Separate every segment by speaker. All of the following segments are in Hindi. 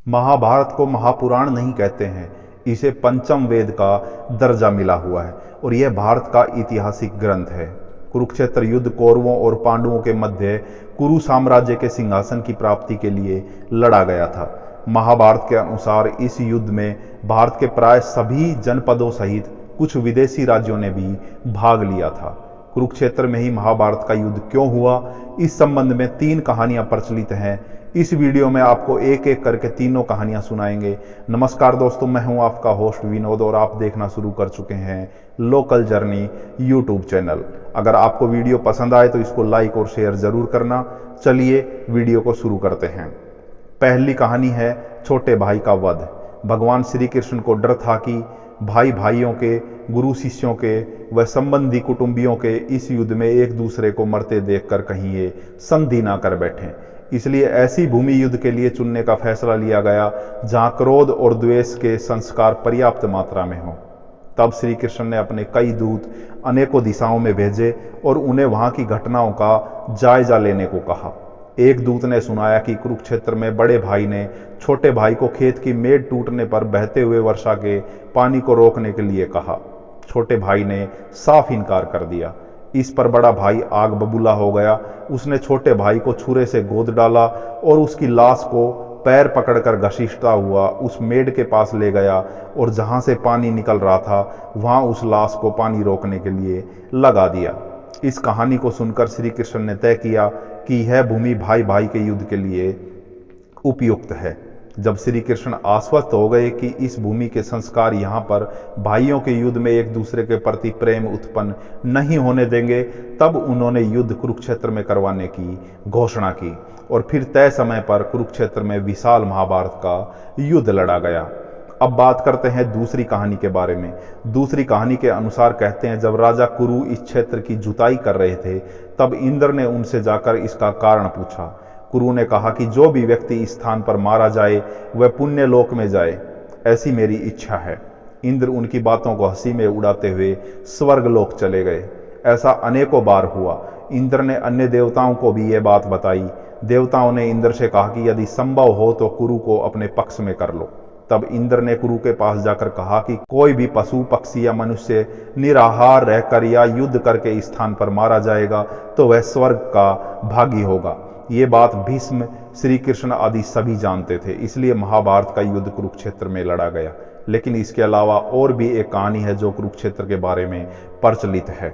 Speaker 1: महाभारत को महापुराण नहीं कहते हैं, इसे पंचम वेद का दर्जा मिला हुआ है और यह भारत का ऐतिहासिक ग्रंथ है। कुरुक्षेत्र युद्ध कौरवों और पांडवों के मध्य कुरु साम्राज्य के सिंहासन की प्राप्ति के लिए लड़ा गया था। महाभारत के अनुसार इस युद्ध में भारत के प्राय सभी जनपदों सहित कुछ विदेशी राज्यों ने भी भाग लिया था। कुरुक्षेत्र में ही महाभारत का युद्ध क्यों हुआ, इस संबंध में 3 कहानियां प्रचलित हैं। इस वीडियो में आपको एक एक करके तीनों कहानियां सुनाएंगे। नमस्कार दोस्तों, मैं हूं आपका होस्ट विनोद और आप देखना शुरू कर चुके हैं लोकल जर्नी यूट्यूब चैनल। अगर आपको वीडियो पसंद आए तो इसको लाइक और शेयर जरूर करना। चलिए वीडियो को शुरू करते हैं। पहली कहानी है छोटे भाई का वध। भगवान श्री कृष्ण को डर था कि भाई भाइयों के, गुरु शिष्यों के व संबंधी कुटुंबियों के इस युद्ध में एक दूसरे को मरते देखकर कहीं ये संधि ना कर बैठें। इसलिए ऐसी भूमि युद्ध के लिए चुनने का फैसला लिया गया जहां क्रोध और द्वेष के संस्कार पर्याप्त मात्रा में हों। तब श्री कृष्ण ने अपने कई दूत अनेकों दिशाओं में भेजे और उन्हें वहां की घटनाओं का जायजा लेने को कहा। एक दूत ने सुनाया कि कुरुक्षेत्र में बड़े भाई ने छोटे भाई को खेत की मेड़ टूटने पर बहते हुए वर्षा के पानी को रोकने के लिए कहा। छोटे भाई ने साफ इनकार कर दिया। इस पर बड़ा भाई आग बबूला हो गया। उसने छोटे भाई को छुरे से गोद डाला और उसकी लाश को पैर पकड़कर घसीटता हुआ उस मेड़ के पास ले गया और जहां से पानी निकल रहा था वहां उस लाश को पानी रोकने के लिए लगा दिया। इस कहानी को सुनकर श्री कृष्ण ने तय किया कि यह भूमि भाई भाई के युद्ध के लिए उपयुक्त है। जब श्री कृष्ण आश्वस्त हो गए कि इस भूमि के संस्कार यहाँ पर भाइयों के युद्ध में एक दूसरे के प्रति प्रेम उत्पन्न नहीं होने देंगे, तब उन्होंने युद्ध कुरुक्षेत्र में करवाने की घोषणा की और फिर तय समय पर कुरुक्षेत्र में विशाल महाभारत का युद्ध लड़ा गया। अब बात करते हैं दूसरी कहानी के बारे में। दूसरी कहानी के अनुसार कहते हैं, जब राजा कुरु इस क्षेत्र की जुताई कर रहे थे तब इंद्र ने उनसे जाकर इसका कारण पूछा। कुरु ने कहा कि जो भी व्यक्ति इस स्थान पर मारा जाए वह पुण्य लोक में जाए, ऐसी मेरी इच्छा है। इंद्र उनकी बातों को हंसी में उड़ाते हुए स्वर्ग लोक चले गए। ऐसा अनेकों बार हुआ। इंद्र ने अन्य देवताओं को भी यह बात बताई। देवताओं ने इंद्र से कहा कि यदि संभव हो तो कुरु को अपने पक्ष में कर लो। तब इंद्र ने कुरु के पास जाकर कहा कि कोई भी पशु, पक्षी या मनुष्य निराहार रहकर या युद्ध करके इस स्थान पर मारा जाएगा तो वह स्वर्ग का भागी होगा। ये बात भीष्म, श्री कृष्ण आदि सभी जानते थे, इसलिए महाभारत का युद्ध कुरुक्षेत्र में लड़ा गया। लेकिन इसके अलावा और भी एक कहानी है जो कुरुक्षेत्र के बारे में प्रचलित है।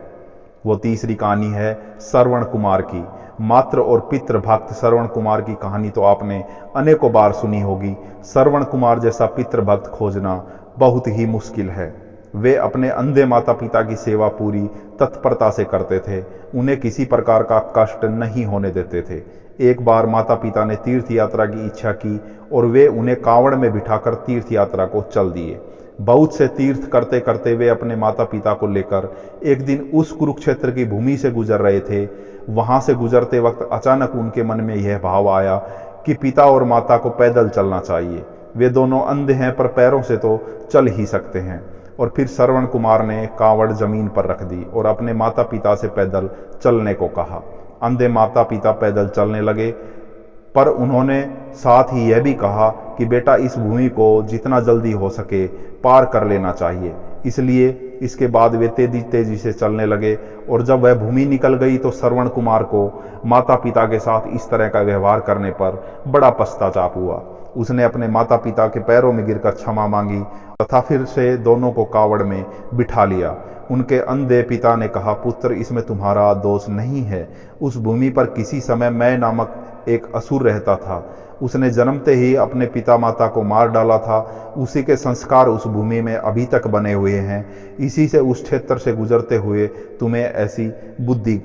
Speaker 1: वो तीसरी कहानी है श्रवण कुमार की। मातृ और पितृ भक्त श्रवण कुमार की कहानी तो आपने अनेकों बार सुनी होगी। श्रवण कुमार जैसा पितृ भक्त खोजना बहुत ही मुश्किल है। वे अपने अंधे माता पिता की सेवा पूरी तत्परता से करते थे। उन्हें किसी प्रकार का कष्ट नहीं होने देते थे। एक बार माता पिता ने तीर्थ यात्रा की इच्छा की और वे उन्हें कांवड़ में बिठाकर तीर्थ यात्रा को चल दिए। बहुत से तीर्थ करते करते वे अपने माता पिता को लेकर एक दिन उस कुरुक्षेत्र की भूमि से गुजर रहे थे। वहां से गुजरते वक्त अचानक उनके मन में यह भाव आया कि पिता और माता को पैदल चलना चाहिए। वे दोनों अंधे हैं पर पैरों से तो चल ही सकते हैं। और फिर श्रवण कुमार ने कांवड़ जमीन पर रख दी और अपने माता पिता से पैदल चलने को कहा। अंधे माता पिता पैदल चलने लगे, पर उन्होंने साथ ही यह भी कहा कि बेटा, इस भूमि को जितना जल्दी हो सके पार कर लेना चाहिए। इसलिए इसके बाद वे तेजी तेजी से चलने लगे और जब वह भूमि निकल गई तो श्रवण कुमार को माता पिता के साथ इस तरह का व्यवहार करने पर बड़ा पश्चाताप हुआ। उसने अपने माता पिता के पैरों में गिरकर क्षमा मांगी तथा फिर से दोनों को कावड़ में बिठा लिया। उनके अंधे पिता ने कहा, पुत्र, इसमें तुम्हारा दोष नहीं है। उस भूमि पर किसी समय मैं नामक एक असुर रहता था। उसने जन्मते ही अपने पिता माता को मार डाला था। उसी के संस्कार उस भूमि में अभी तक बने हुए हैं। इसी से उस क्षेत्र से गुजरते हुए तुम्हें ऐसी बुद्धि